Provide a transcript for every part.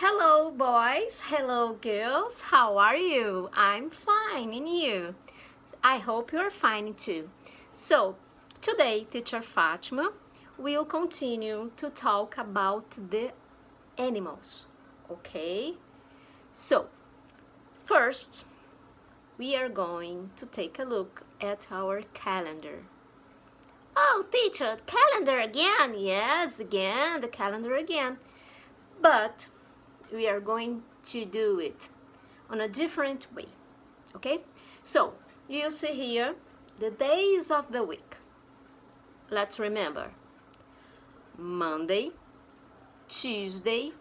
Hello boys, hello girls, how are you? I'm fine, and you? I hope you're fine too. So, today teacher Fatima will continue to talk about the animals, okay? So, first, we are going to take a look at our calendar. Oh, teacher, calendar again? Yes, again, the calendar again. But we are going to do it on a different way, okay? So you see here the days of the week. Let's remember: Monday, Tuesday,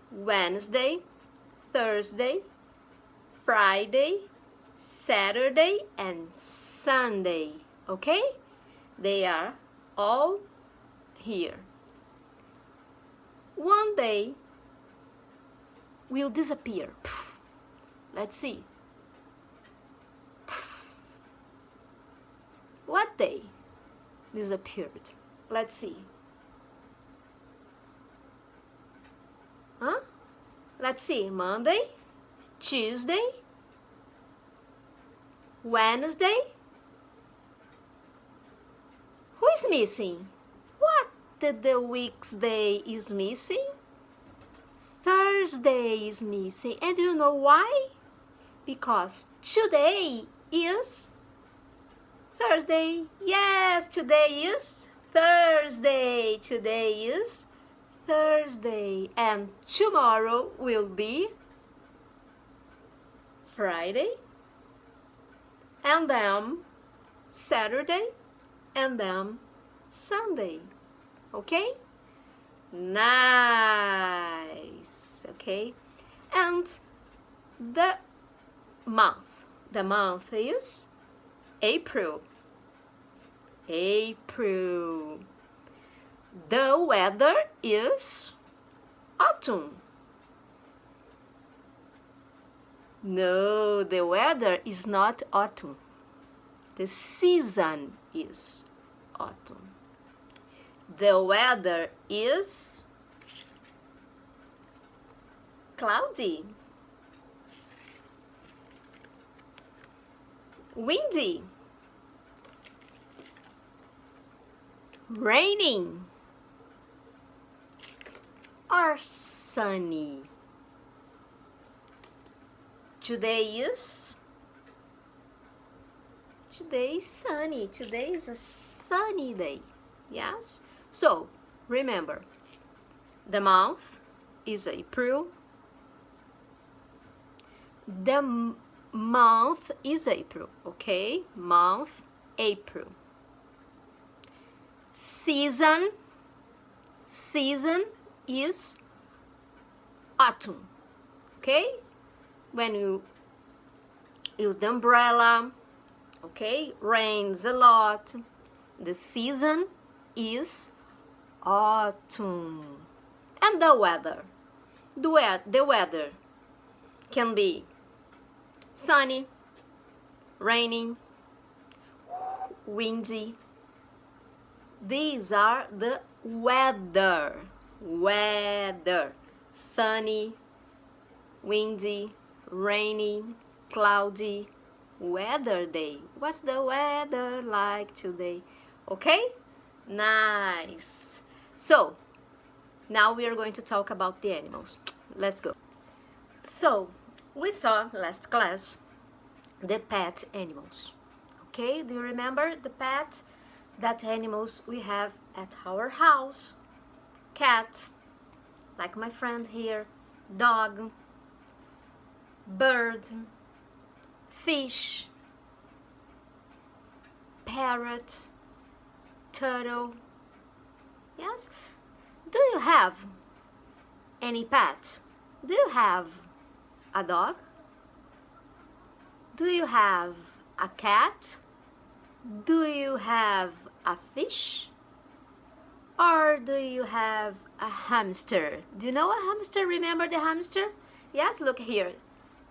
Wednesday, Thursday, Friday, Saturday, and Sunday, okay? They are all here. One day will disappear. Let's see. What day disappeared? Let's see. Huh? Let's see. Monday, Tuesday, Wednesday. Who is missing? What did the week's day is missing? Thursday is missing. And you know why? Because today is Thursday. Yes, today is Thursday. Today is Thursday. And tomorrow will be Friday. And then Saturday. And then Sunday. Okay? Nice. Okay? And the month is April. April. The weather is autumn. No, the weather is not autumn. The season is autumn. The weather is cloudy, windy, raining, or sunny. Today is sunny. Today is a sunny day. Yes? So, remember, the month is April. The month is April, okay? Month, April. Season is autumn, okay? When you use the umbrella, okay? Rains a lot. The season is autumn. And the weather. The weather can be sunny, raining, windy. These are the weather. Weather. Sunny, windy, rainy, cloudy. Weather day. What's the weather like today? Okay? Nice. So, now we are going to talk about the animals. Let's go. So, we saw last class the pet animals. Okay? Do you remember the pet? That animals we have at our house. Cat, like my friend here, dog, bird, fish, parrot, turtle. Yes? Do you have any pet? Do you have a dog? Do you have a cat? Do you have a fish? Or do you have a hamster? Do you know a hamster? Remember the hamster? Yes, look here.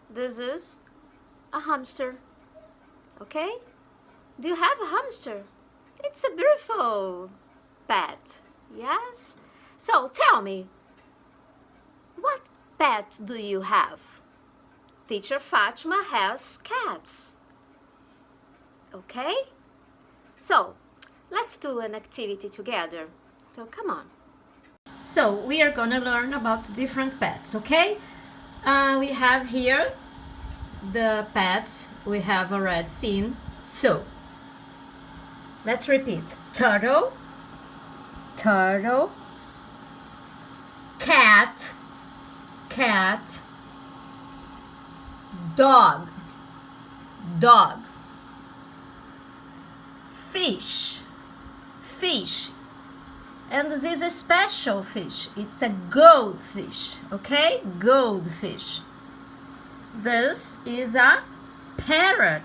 This is a hamster. Okay? Do you have a hamster? It's a beautiful pet. Yes? So tell me, what pet do you have? Teacher Fatima has cats. Okay? So, let's do an activity together. So, come on. So, we are gonna learn about different pets, okay? We have here the pets we have already seen. So, let's repeat. Turtle, turtle, cat, cat, dog, dog, fish, fish. And this is a special fish. It's a goldfish, okay? Goldfish. This is a parrot.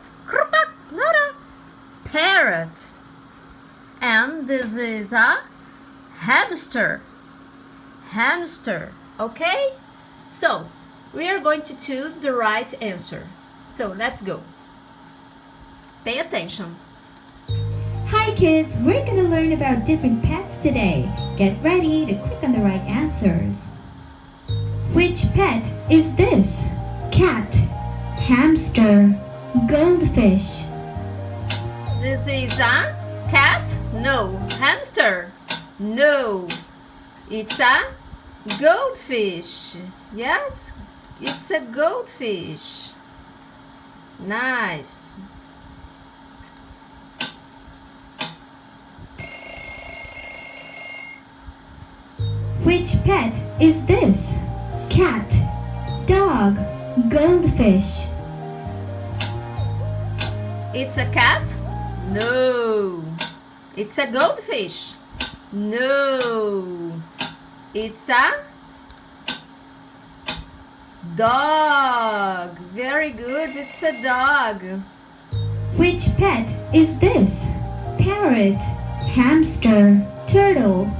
Parrot. And this is a hamster. Hamster, okay? So, we are going to choose the right answer. So, let's go. Pay attention. Hi kids, we're going to learn about different pets today. Get ready to click on the right answers. Which pet is this? Cat, hamster, goldfish. This is a cat? No. Hamster? No. It's a goldfish. Yes, it's a goldfish. Nice. Which pet is this? Cat, dog, goldfish. It's a cat? No. It's a goldfish? No. It's a dog. Very good. It's a dog. Which pet is this? Parrot, hamster, turtle.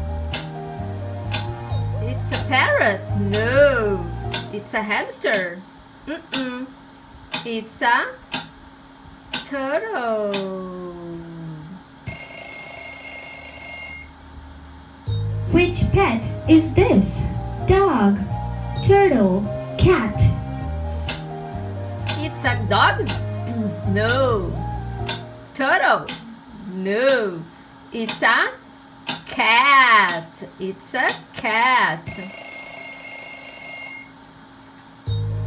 It's a parrot? No. It's a hamster? Mm-mm. It's a turtle. Which pet is this? Dog, turtle, cat. It's a dog? No. Turtle? No. It's a cat. It's a cat.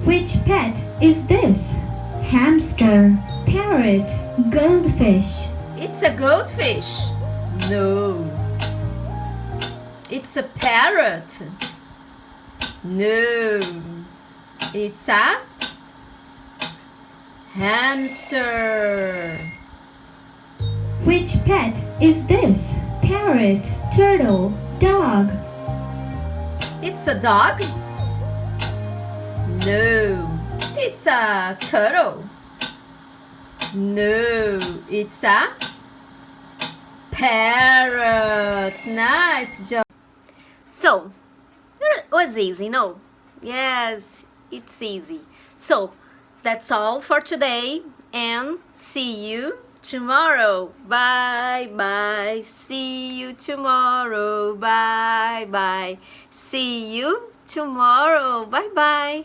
Which pet is this? Hamster, parrot, goldfish. It's a goldfish. No. It's a parrot. No. It's a hamster. Which pet is this? Parrot, turtle, dog. It's a dog? No. It's a turtle? No. It's a parrot. Nice job. So, it was easy, no? Yes, it's easy. So, that's all for today and see you tomorrow. Bye bye. See you tomorrow. Bye bye. See you tomorrow. Bye bye.